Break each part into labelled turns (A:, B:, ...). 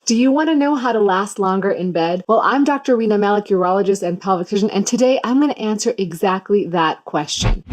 A: Do you want to know how to last longer in bed? Well, I'm Dr. Rena Malik, urologist and pelvic surgeon, and today I'm going to answer exactly that question.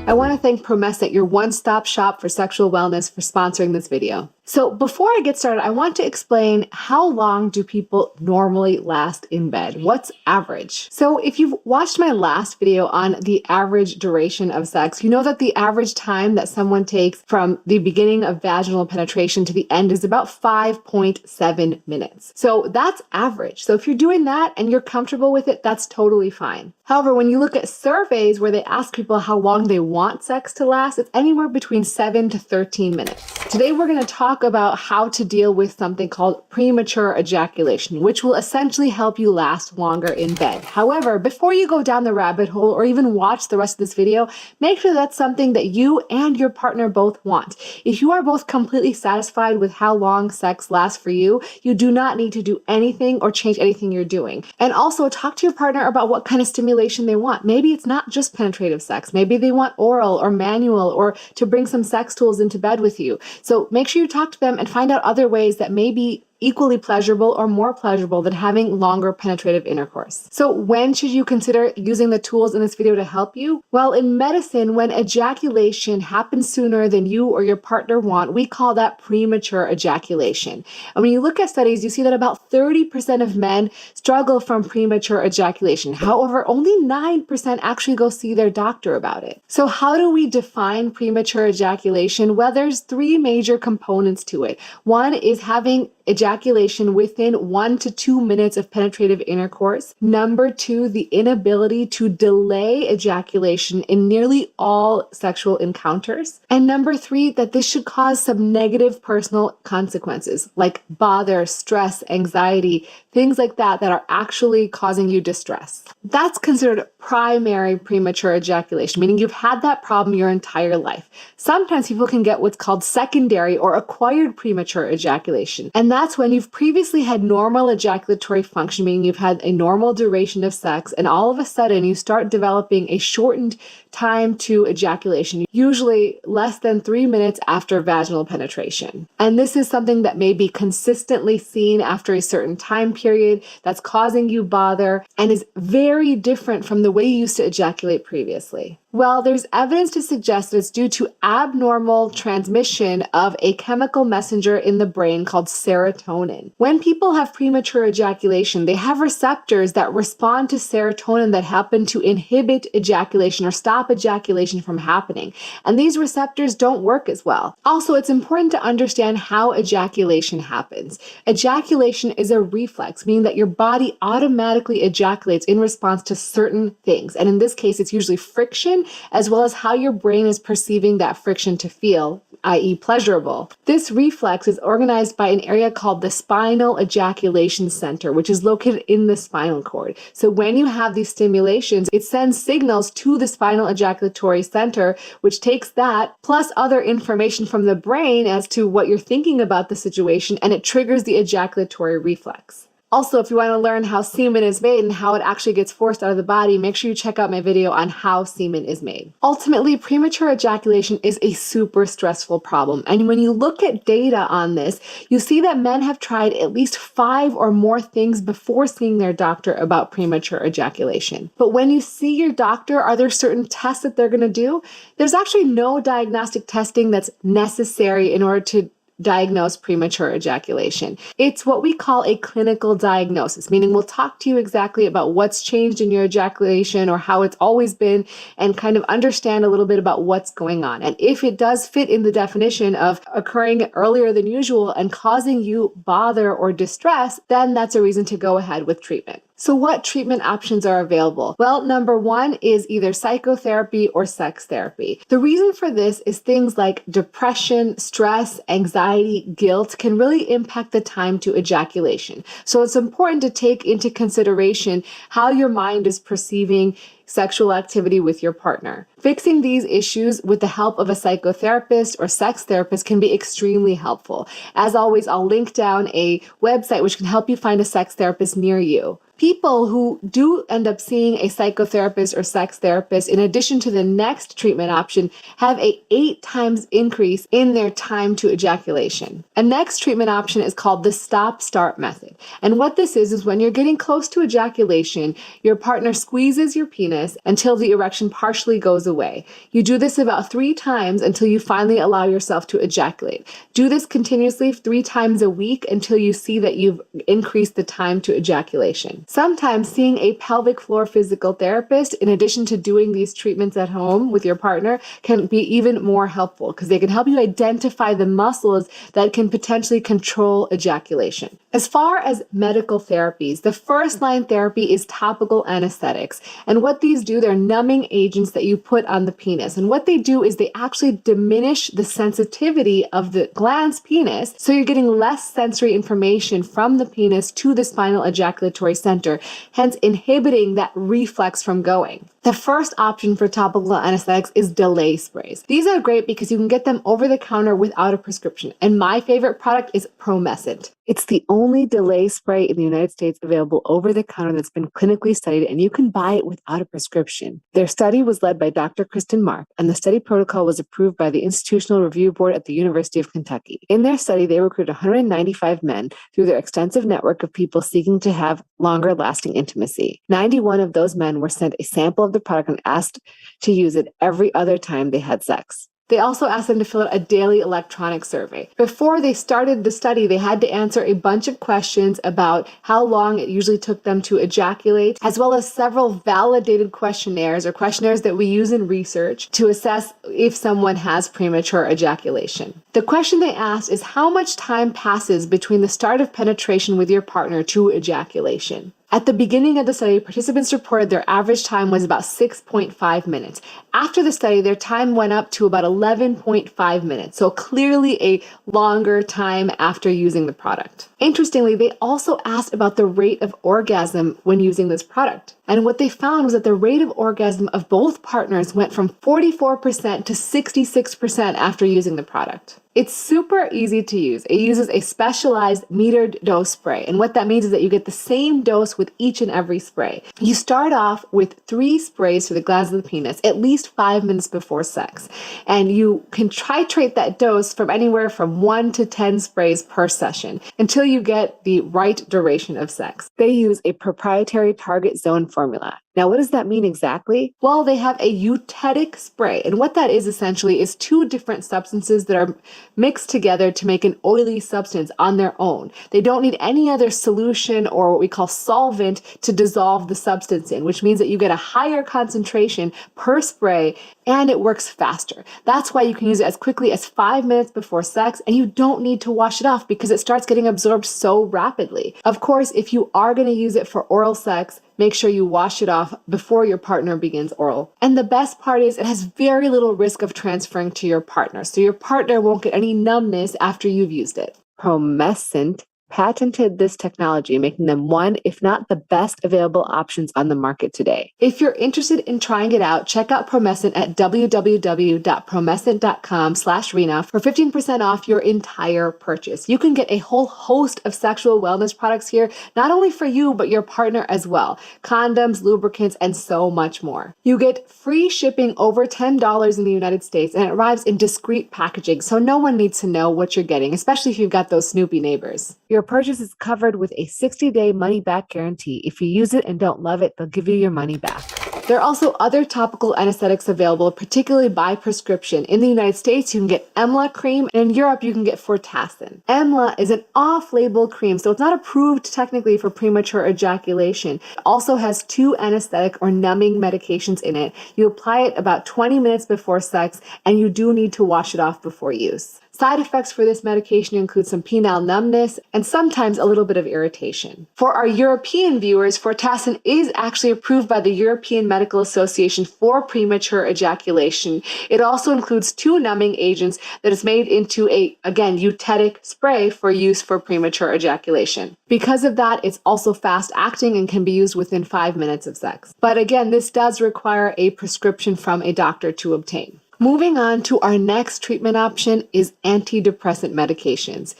A: I want to thank Promescent, your one-stop shop for sexual wellness, for sponsoring this video. So before I get started, I want to explain how long do people normally last in bed? What's average? So if you've watched my last video on the average duration of sex, you know that the average time that someone takes from the beginning of vaginal penetration to the end is about 5.7 minutes. So that's average. So if you're doing that and you're comfortable with it, that's totally fine. However, when you look at surveys where they ask people how long they want sex to last, it's anywhere between 7 to 13 minutes. Today, we're going to talk about how to deal with something called premature ejaculation, which will essentially help you last longer in bed. However, before you go down the rabbit hole or even watch the rest of this video, make sure that's something that you and your partner both want. If you are both completely satisfied with how long sex lasts for you, you do not need to do anything or change anything you're doing. And also talk to your partner about what kind of stimulation they want. Maybe it's not just penetrative sex. Maybe they want oral or manual, or to bring some sex tools into bed with you. So make sure you talk to them and find out other ways that may be equally pleasurable or more pleasurable than having longer penetrative intercourse. So when should you consider using the tools in this video to help you? Well, in medicine, when ejaculation happens sooner than you or your partner want, we call that premature ejaculation. And when you look at studies, you see that about 30% of men struggle from premature ejaculation. However, only 9% actually go see their doctor about it. So how do we define premature ejaculation? Well, there's three major components to it. One is having ejaculation within 1 to 2 minutes of penetrative intercourse. Number two, the inability to delay ejaculation in nearly all sexual encounters. And number three, that this should cause some negative personal consequences like bother, stress, anxiety, things like that that are actually causing you distress. That's considered primary premature ejaculation, meaning you've had that problem your entire life. Sometimes people can get what's called secondary or acquired premature ejaculation. And that's when you've previously had normal ejaculatory function, meaning you've had a normal duration of sex, and all of a sudden you start developing a shortened time to ejaculation, usually less than 3 minutes after vaginal penetration. And this is something that may be consistently seen after a certain time period that's causing you bother and is very different from the way you used to ejaculate previously. Well, there's evidence to suggest that it's due to abnormal transmission of a chemical messenger in the brain called serotonin. When people have premature ejaculation, they have receptors that respond to serotonin that happen to inhibit ejaculation or stop ejaculation from happening. And these receptors don't work as well. Also, it's important to understand how ejaculation happens. Ejaculation is a reflex, meaning that your body automatically ejaculates in response to certain things. And in this case, it's usually friction, as well as how your brain is perceiving that friction to feel, i.e. pleasurable. This reflex is organized by an area called the spinal ejaculation center, which is located in the spinal cord. So when you have these stimulations, it sends signals to the spinal ejaculatory center, which takes that plus other information from the brain as to what you're thinking about the situation, and it triggers the ejaculatory reflex. Also, if you want to learn how semen is made and how it actually gets forced out of the body, make sure you check out my video on how semen is made. Ultimately, premature ejaculation is a super stressful problem. And when you look at data on this, you see that men have tried at least 5 or more things before seeing their doctor about premature ejaculation. But when you see your doctor, are there certain tests that they're going to do? There's actually no diagnostic testing that's necessary in order to diagnose premature ejaculation. It's what we call a clinical diagnosis, meaning we'll talk to you exactly about what's changed in your ejaculation or how it's always been, and kind of understand a little bit about what's going on. And if it does fit in the definition of occurring earlier than usual and causing you bother or distress, then that's a reason to go ahead with treatment. So what treatment options are available? Well, number one is either psychotherapy or sex therapy. The reason for this is things like depression, stress, anxiety, guilt can really impact the time to ejaculation. So it's important to take into consideration how your mind is perceiving sexual activity with your partner. Fixing these issues with the help of a psychotherapist or sex therapist can be extremely helpful. As always, I'll link down a website which can help you find a sex therapist near you. People who do end up seeing a psychotherapist or sex therapist, in addition to the next treatment option, have a 8 times increase in their time to ejaculation. A next treatment option is called the stop-start method. And what this is when you're getting close to ejaculation, your partner squeezes your penis until the erection partially goes away. You do this about 3 times until you finally allow yourself to ejaculate. Do this continuously 3 times a week until you see that you've increased the time to ejaculation. Sometimes seeing a pelvic floor physical therapist, in addition to doing these treatments at home with your partner, can be even more helpful because they can help you identify the muscles that can potentially control ejaculation. As far as medical therapies, the first line therapy is topical anesthetics. And what these do, they're numbing agents that you put on the penis. And what they do is they actually diminish the sensitivity of the glans penis, so you're getting less sensory information from the penis to the spinal ejaculatory center, hence inhibiting that reflex from going. The first option for topical anesthetics is delay sprays. These are great because you can get them over the counter without a prescription. And my favorite product is Promescent. It's the only delay spray in the United States available over the counter that's been clinically studied, and you can buy it without a prescription. Their study was led by Dr. Kristen Mark, and the study protocol was approved by the Institutional Review Board at the University of Kentucky. In their study, they recruited 195 men through their extensive network of people seeking to have longer lasting intimacy. 91 of those men were sent a sample of the product and asked to use it every other time they had sex. They also asked them to fill out a daily electronic survey. Before they started the study, they had to answer a bunch of questions about how long it usually took them to ejaculate, as well as several validated questionnaires or questionnaires that we use in research to assess if someone has premature ejaculation. The question they asked is how much time passes between the start of penetration with your partner to ejaculation. At the beginning of the study, participants reported their average time was about 6.5 minutes. After the study, their time went up to about 11.5 minutes, so clearly a longer time after using the product. Interestingly, they also asked about the rate of orgasm when using this product. And what they found was that the rate of orgasm of both partners went from 44% to 66% after using the product. It's super easy to use. It uses a specialized metered dose spray. And what that means is that you get the same dose with each and every spray. You start off with 3 sprays for the glands of the penis at least 5 minutes before sex. And you can titrate that dose from anywhere from 1 to 10 sprays per session until you get the right duration of sex. They use a proprietary target zone formula. Now, what does that mean exactly? Well, they have a eutectic spray. And what that is essentially is 2 different substances that are mixed together to make an oily substance on their own. They don't need any other solution or what we call solvent to dissolve the substance in, which means that you get a higher concentration per spray and it works faster. That's why you can use it as quickly as 5 minutes before sex, and you don't need to wash it off because it starts getting absorbed so rapidly. Of course, if you are going to use it for oral sex, make sure you wash it off before your partner begins oral. And the best part is it has very little risk of transferring to your partner, so your partner won't get any numbness after you've used it. Promescent patented this technology, making them one, if not the best available options on the market today. If you're interested in trying it out, check out Promescent at www.promescent.com/Rena for 15% off your entire purchase. You can get a whole host of sexual wellness products here, not only for you, but your partner as well. Condoms, lubricants, and so much more. You get free shipping over $10 in the United States, and it arrives in discreet packaging, so no one needs to know what you're getting, especially if you've got those snoopy neighbors. Your purchase is covered with a 60-day money-back guarantee. If you use it and don't love it, they'll give you your money back. There are also other topical anesthetics available, particularly by prescription. In the United States, you can get Emla cream, and in Europe, you can get Fortasen. Emla is an off-label cream, so it's not approved technically for premature ejaculation. It also has 2 anesthetic or numbing medications in it. You apply it about 20 minutes before sex, and you do need to wash it off before use. Side effects for this medication include some penile numbness and sometimes a little bit of irritation. For our European viewers, Fortasen is actually approved by the European Medical Association for premature ejaculation. It also includes 2 numbing agents that is made into a, again, eutectic spray for use for premature ejaculation. Because of that, it's also fast acting and can be used within 5 minutes of sex. But again, this does require a prescription from a doctor to obtain. Moving on to our next treatment option is antidepressant medications.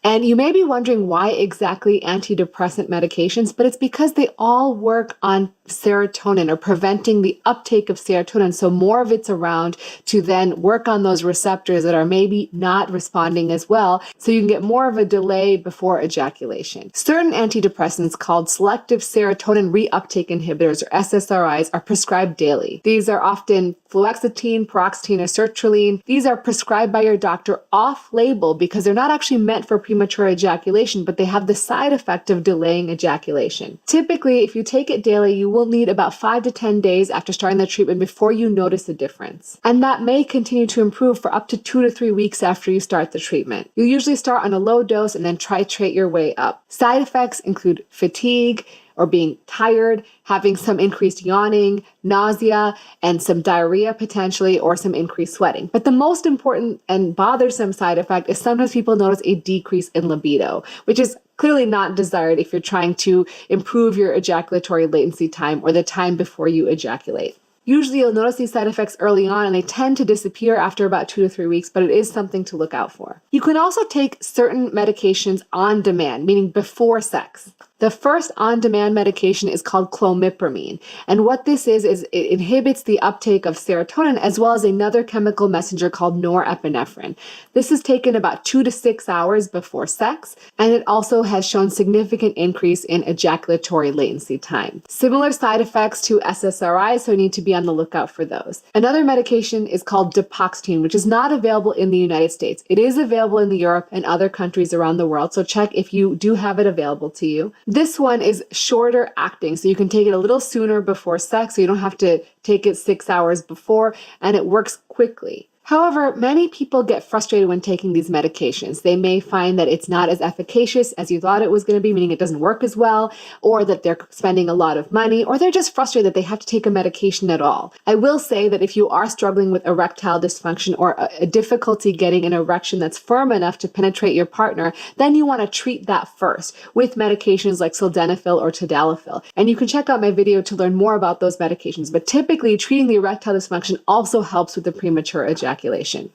A: And you may be wondering why exactly antidepressant medications, but it's because they all work on serotonin or preventing the uptake of serotonin. So more of it's around to then work on those receptors that are maybe not responding as well. So you can get more of a delay before ejaculation. Certain antidepressants called selective serotonin reuptake inhibitors or SSRIs are prescribed daily. These are often fluoxetine, paroxetine, or sertraline. These are prescribed by your doctor off-label because they're not actually meant for premature ejaculation, but they have the side effect of delaying ejaculation. Typically, if you take it daily, you will need about 5 to 10 days after starting the treatment before you notice a difference. And that may continue to improve for up to 2 to 3 weeks after you start the treatment. You usually start on a low dose and then titrate your way up. Side effects include fatigue, or being tired, having some increased yawning, nausea, and some diarrhea potentially, or some increased sweating. But the most important and bothersome side effect is sometimes people notice a decrease in libido, which is clearly not desired if you're trying to improve your ejaculatory latency time or the time before you ejaculate. Usually you'll notice these side effects early on and they tend to disappear after about 2 to 3 weeks, but it is something to look out for. You can also take certain medications on demand, meaning before sex. The first on-demand medication is called clomipramine. And what this is it inhibits the uptake of serotonin as well as another chemical messenger called norepinephrine. This is taken about 2 to 6 hours before sex, and it also has shown significant increase in ejaculatory latency time. Similar side effects to SSRIs, so you need to be on the lookout for those. Another medication is called debunking, which is not available in the United States. It is available in Europe and other countries around the world, so check if you do have it available to you. This one is shorter acting, so you can take it a little sooner before sex, so you don't have to take it 6 hours before, and it works quickly. However, many people get frustrated when taking these medications. They may find that it's not as efficacious as you thought it was going to be, meaning it doesn't work as well, or that they're spending a lot of money, or they're just frustrated that they have to take a medication at all. I will say that if you are struggling with erectile dysfunction or a difficulty getting an erection that's firm enough to penetrate your partner, then you want to treat that first with medications like sildenafil or tadalafil. And you can check out my video to learn more about those medications. But typically, treating the erectile dysfunction also helps with the premature ejaculation.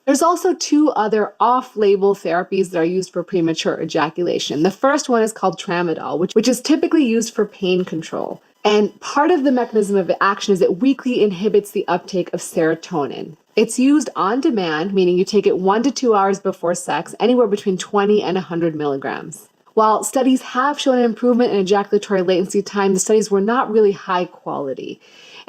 A: There's also 2 other off-label therapies that are used for premature ejaculation. The first one is called tramadol, which is typically used for pain control. And part of the mechanism of action is it weakly inhibits the uptake of serotonin. It's used on demand, meaning you take it 1 to 2 hours before sex, anywhere between 20 and 100 milligrams. While studies have shown an improvement in ejaculatory latency time, the studies were not really high quality.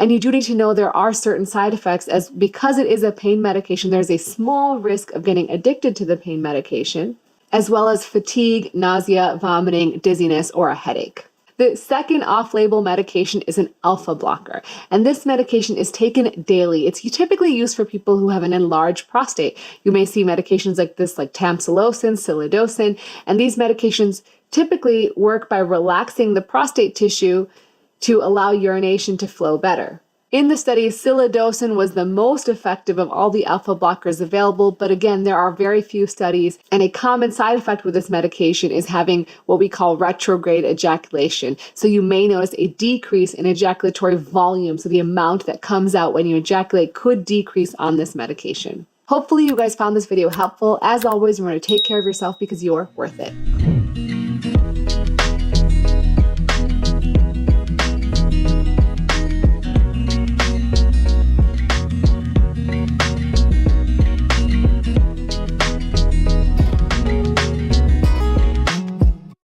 A: And you do need to know there are certain side effects, as because it is a pain medication, there's a small risk of getting addicted to the pain medication, as well as fatigue, nausea, vomiting, dizziness, or a headache. The second off-label medication is an alpha blocker, and this medication is taken daily. It's typically used for people who have an enlarged prostate. You may see medications like this, like tamsulosin, silodosin, and these medications typically work by relaxing the prostate tissue to allow urination to flow better. In the study, silodosin was the most effective of all the alpha blockers available, but again, there are very few studies, and a common side effect with this medication is having what we call retrograde ejaculation. So you may notice a decrease in ejaculatory volume, so the amount that comes out when you ejaculate could decrease on this medication. Hopefully you guys found this video helpful. As always, remember to take care of yourself because you're worth it.